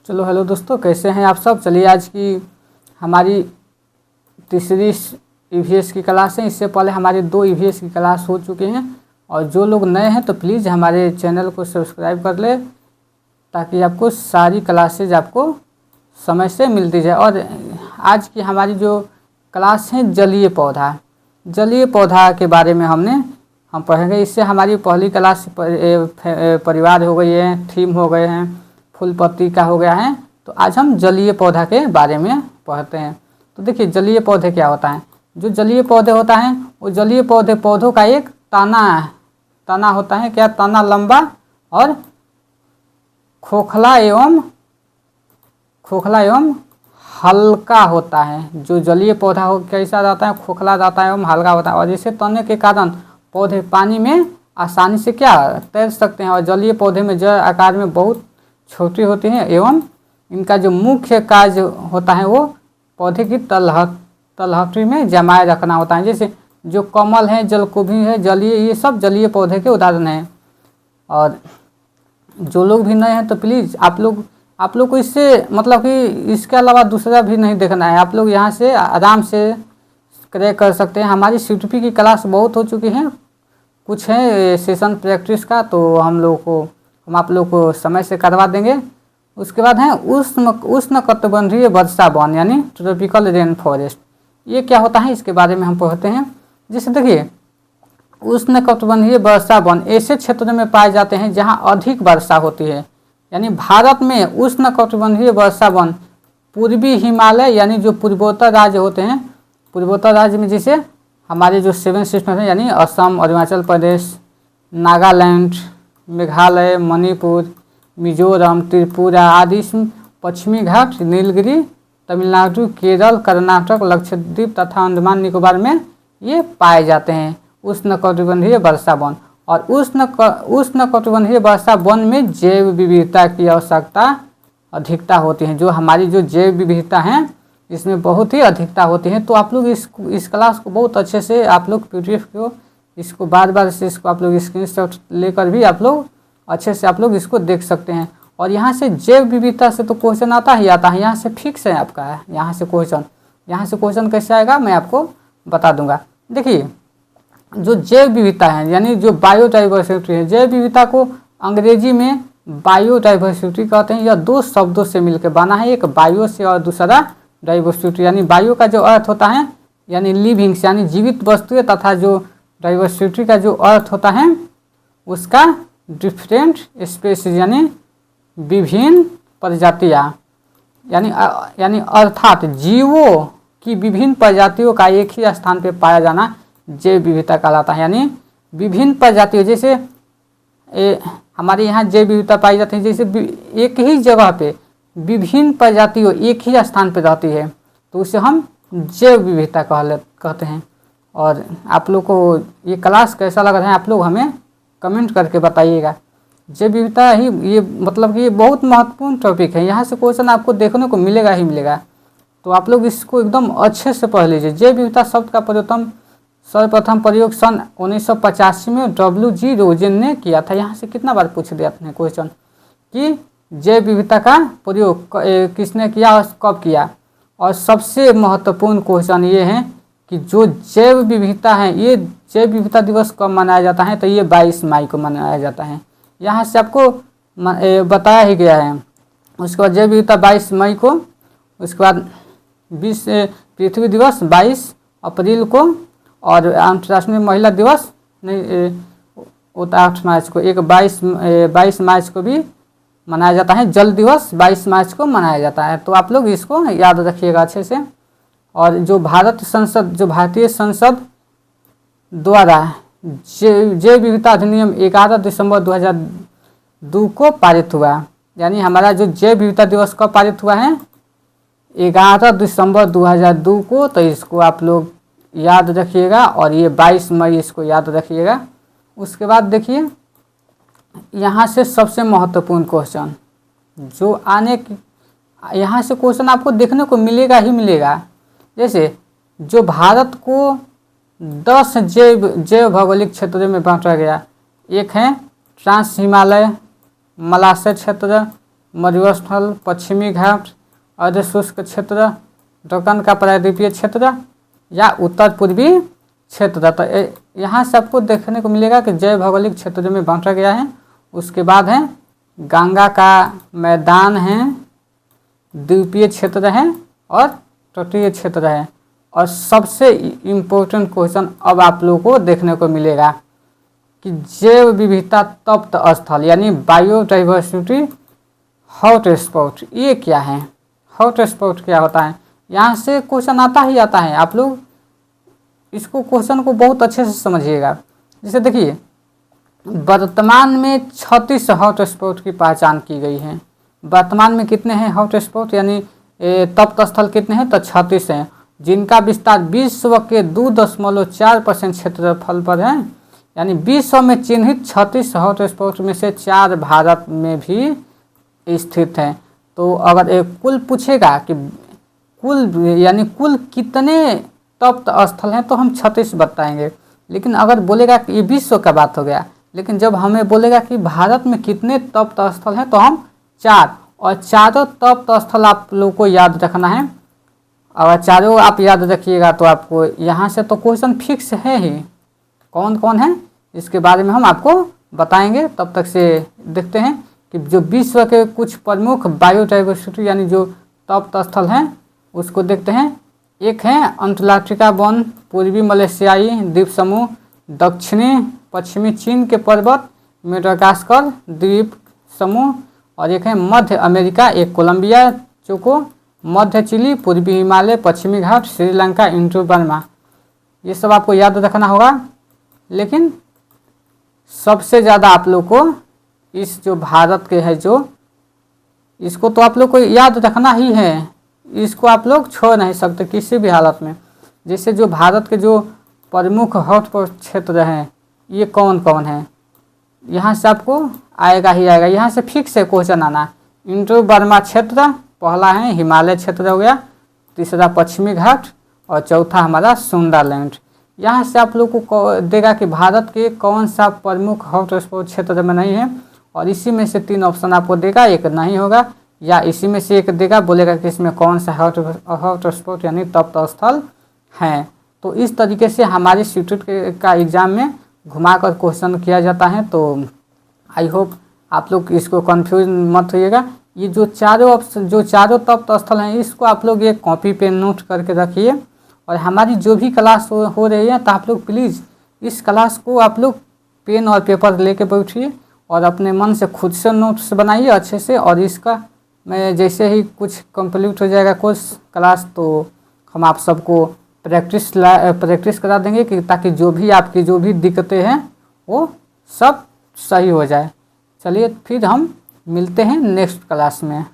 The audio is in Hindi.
चलो हेलो दोस्तों, कैसे हैं आप सब। चलिए आज की हमारी तीसरी ईवीएस की क्लास है। इससे पहले हमारे 2 ईवीएस की क्लास हो चुके हैं और जो लोग नए हैं तो प्लीज़ हमारे चैनल को सब्सक्राइब कर ले ताकि आपको सारी क्लासेज आपको समय से मिलती जाए। और आज की हमारी जो क्लास है जलीय पौधा के बारे में हम पढ़ेंगे। इससे हमारी पहली क्लास परिवार हो गई है, थीम हो गए हैं, फूल पत्ती का हो गया है। तो आज हम जलीय पौधा के बारे में पढ़ते हैं। तो देखिए जलीय पौधे क्या होता है। जो जलीय पौधे होता है वो जलीय पौधों का एक तना होता है। क्या तना लंबा और खोखला एवं हल्का होता है। जो जलीय पौधा हो कैसा रहता है, खोखला रहता है एवं हल्का होता है। और इसे तने के कारण पौधे पानी में आसानी से क्या तैर सकते हैं। और जलीय पौधे में जड़ आकार में बहुत छोटी होती है एवं इनका जो मुख्य कार्य होता है वो पौधे की तलहटी में जमाए रखना होता है। जैसे जो कमल है, जलकुंभी है, जलीय, ये सब जलीय पौधे के उदाहरण हैं। और जो लोग भी नए हैं तो प्लीज़ आप लोग को इससे मतलब कि इसके अलावा दूसरा भी नहीं देखना है। आप लोग यहाँ से आराम से क्रैक कर सकते हैं। हमारी CTP की क्लास बहुत हो चुकी है, कुछ है सेशन प्रैक्टिस का, तो हम आप लोग को समय से करवा देंगे। उसके बाद है उष्णकटिबंधीय वर्षा वन यानी ट्रॉपिकल रेन फॉरेस्ट। ये क्या होता है इसके बारे में हम पढ़ते हैं। जैसे देखिए उष्णकटिबंधीय वर्षा वन ऐसे क्षेत्रों में पाए जाते हैं जहां अधिक वर्षा होती है। यानी भारत में उष्णकटिबंधीय वर्षा वन पूर्वी हिमालय यानी जो पूर्वोत्तर राज्य होते हैं, पूर्वोत्तर राज्य में जैसे हमारे जो 7 सिस्टम है यानी असम, अरुणाचल प्रदेश, नागालैंड, मेघालय, मणिपुर, मिजोरम, त्रिपुरा आदि, पश्चिमी घाट, नीलगिरी, तमिलनाडु, केरल, कर्नाटक, लक्षद्वीप तथा अंडमान निकोबार में ये पाए जाते हैं उष्णकटिबंधीय वर्षा वन। और उष्णकटिबंधीय वर्षा वन में जैव विविधता की आवश्यकता अधिकता होती है। जो हमारी जो जैव विविधता है इसमें बहुत ही अधिकता होती है। तो आप लोग इस क्लास को बहुत अच्छे से आप लोग PDF को इसको बार से इसको आप लोग स्क्रीनशॉट लेकर भी आप लोग अच्छे से आप लोग इसको देख सकते हैं। और यहाँ से जैव विविधता से तो क्वेश्चन आता है। यहाँ से फिक्स है आपका, यहाँ से क्वेश्चन कैसे आएगा मैं आपको बता दूंगा। देखिए जो जैव विविधता है यानी जो बायोडाइवर्सिटी है, जैव विविधता को अंग्रेजी में बायोडाइवर्सिटी कहते हैं। यह 2 शब्दों से मिलकर बना है, एक बायो से और दूसरा डाइवर्सिटी। यानी बायो का जो अर्थ होता है यानी लिविंग्स यानी जीवित वस्तुएं, तथा जो डाइवर्सिटी का जो अर्थ होता है उसका डिफरेंट स्पीशीज यानी विभिन्न प्रजातियां, यानी अर्थात जीवों की विभिन्न प्रजातियों का एक ही स्थान पे पाया जाना जैव विविधता कहलाता है। यानी विभिन्न प्रजातियों जैसे हमारे यहाँ जैव विविधता पाई जाती है, जैसे एक ही जगह पे विभिन्न प्रजातियों एक ही स्थान पे रहती है तो उसे हम जैव विविधता कहते हैं। और आप लोग को ये क्लास कैसा लग रहा है आप लोग हमें कमेंट करके बताइएगा। जैव विविधता ही ये मतलब कि ये बहुत महत्वपूर्ण टॉपिक है, यहाँ से क्वेश्चन आपको देखने को मिलेगा ही मिलेगा। तो आप लोग इसको एकदम अच्छे से पढ़ लीजिए। जैव विविधता शब्द का सर्वप्रथम प्रयोग सन 1985 में WG रोजेन ने किया था। यहाँ से कितना बार पूछ दिया आपने क्वेश्चन कि जैव विविधता का प्रयोग किसने किया और कब किया। और सबसे महत्वपूर्ण क्वेश्चन ये है कि जो जैव विविधता है, ये जैव विविधता दिवस कब मनाया जाता है, तो ये 22 मई को मनाया जाता है। यहाँ से आपको बताया ही गया है। उसके बाद जैव विविधता 22 मई को, उसके बाद पृथ्वी दिवस 22 अप्रैल को, और अंतर्राष्ट्रीय महिला दिवस वो 8 मार्च को, एक 22 मार्च को भी मनाया जाता है। जल दिवस 22 मार्च को मनाया जाता है। तो आप लोग इसको याद रखिएगा अच्छे से। और जो भारतीय संसद द्वारा जैव विविधता अधिनियम 11 दिसंबर 2002 को पारित हुआ। यानी हमारा जो जैव विविधता दिवस कब पारित हुआ है 11 दिसंबर 2002 को। तो इसको आप लोग याद रखिएगा और ये 22 मई इसको याद रखिएगा। उसके बाद देखिए यहाँ से सबसे महत्वपूर्ण क्वेश्चन जो यहाँ से क्वेश्चन आपको देखने को मिलेगा ही मिलेगा। जैसे जो भारत को 10 जैव भौगोलिक क्षेत्रों में बांटा गया, एक है ट्रांस हिमालय मलाशय क्षेत्र, मरुस्थल, पश्चिमी घाट, अर्ध शुष्क क्षेत्र, दक्कन का प्रायद्वीपीय क्षेत्र या उत्तर पूर्वी क्षेत्र। तो यहाँ से आपको देखने को मिलेगा कि जैव भौगोलिक क्षेत्रों में बांटा गया है। उसके बाद है गंगा का मैदान है, द्वीपीय क्षेत्र है और तटीय क्षेत्र है। और सबसे इम्पोर्टेंट क्वेश्चन अब आप लोगों को देखने को मिलेगा कि जैव विविधता तप्त स्थल यानी बायोडाइवर्सिटी हॉटस्पॉट, ये क्या है? हॉटस्पॉट क्या होता है? यहाँ से क्वेश्चन आता ही आता है। आप लोग इसको क्वेश्चन को बहुत अच्छे से समझिएगा। जैसे देखिए, वर्तमान में 36 हॉटस्पॉट की पहचान की गई है। वर्तमान में कितने हैं हॉटस्पॉट यानी तप्त स्थल कितने हैं? तो 36 हैं, जिनका विस्तार विश्व के 2.4% क्षेत्रफल पर है। यानी विश्व में चिन्हित 36 हॉटस्पॉट में से 4 भारत में भी स्थित हैं। तो अगर एक कुल पूछेगा कि कुल कितने तप्त स्थल हैं तो हम 36 बताएंगे। लेकिन अगर बोलेगा कि ये विश्व का बात हो गया, लेकिन जब हमें बोलेगा कि भारत में कितने तप्त स्थल हैं तो हम 4, और चारों तप्त स्थल आप लोगों को याद रखना है। अगर चारों आप याद रखिएगा तो आपको यहाँ से तो क्वेश्चन फिक्स है ही। कौन कौन है इसके बारे में हम आपको बताएंगे। तब तक से देखते हैं कि जो विश्व के कुछ प्रमुख बायोडाइवर्सिटी यानी जो तप्त स्थल हैं उसको देखते हैं। एक है अंटार्कटिका वन, पूर्वी मलेशियाई द्वीप समूह, दक्षिणी पश्चिमी चीन के पर्वत, मेडागास्कर द्वीप समूह, और एक है मध्य अमेरिका, एक कोलंबिया, चोको, मध्य चिली, पूर्वी हिमालय, पश्चिमी घाट, श्रीलंका, इंडो बर्मा। ये सब आपको याद रखना होगा। लेकिन सबसे ज़्यादा आप लोग को इस जो भारत के है जो इसको तो आप लोग को याद रखना ही है, इसको आप लोग छोड़ नहीं सकते किसी भी हालत में। जैसे जो भारत के जो प्रमुख हॉटस्पॉट क्षेत्र हैं ये कौन कौन है, यहाँ से आपको आएगा ही आएगा। यहाँ से फिक्स है क्वेश्चन आना। इंडो बर्मा क्षेत्र पहला है, हिमालय क्षेत्र हो गया, तीसरा पश्चिमी घाट और चौथा हमारा सुंदरलैंड। यहाँ से आप लोग को देगा कि भारत के कौन सा प्रमुख हॉटस्पॉट क्षेत्र में नहीं है, और इसी में से 3 ऑप्शन आपको देगा, एक नहीं होगा, या इसी में से एक देगा, बोलेगा कि इसमें कौन सा हॉटस्पॉट यानी तप्त स्थल हैं। तो इस तरीके से हमारे इंस्टीट्यूट का एग्ज़ाम में घुमाकर क्वेश्चन किया जाता है। तो आई होप आप लोग इसको कंफ्यूज मत होइएगा। ये जो चारों तप्त स्थल हैं इसको आप लोग एक कॉपी पे नोट करके रखिए। और हमारी जो भी क्लास हो रही है तो आप लोग प्लीज़ इस क्लास को आप लोग पेन और पेपर लेके बैठिए और अपने मन से खुद से नोट्स बनाइए अच्छे से। और इसका मैं जैसे ही कुछ कंप्लीट हो जाएगा कोर्स क्लास तो हम आप सबको प्रैक्टिस करा देंगे कि ताकि जो भी आपकी जो भी दिक्कतें हैं वो सब सही हो जाए। चलिए फिर हम मिलते हैं नेक्स्ट क्लास में।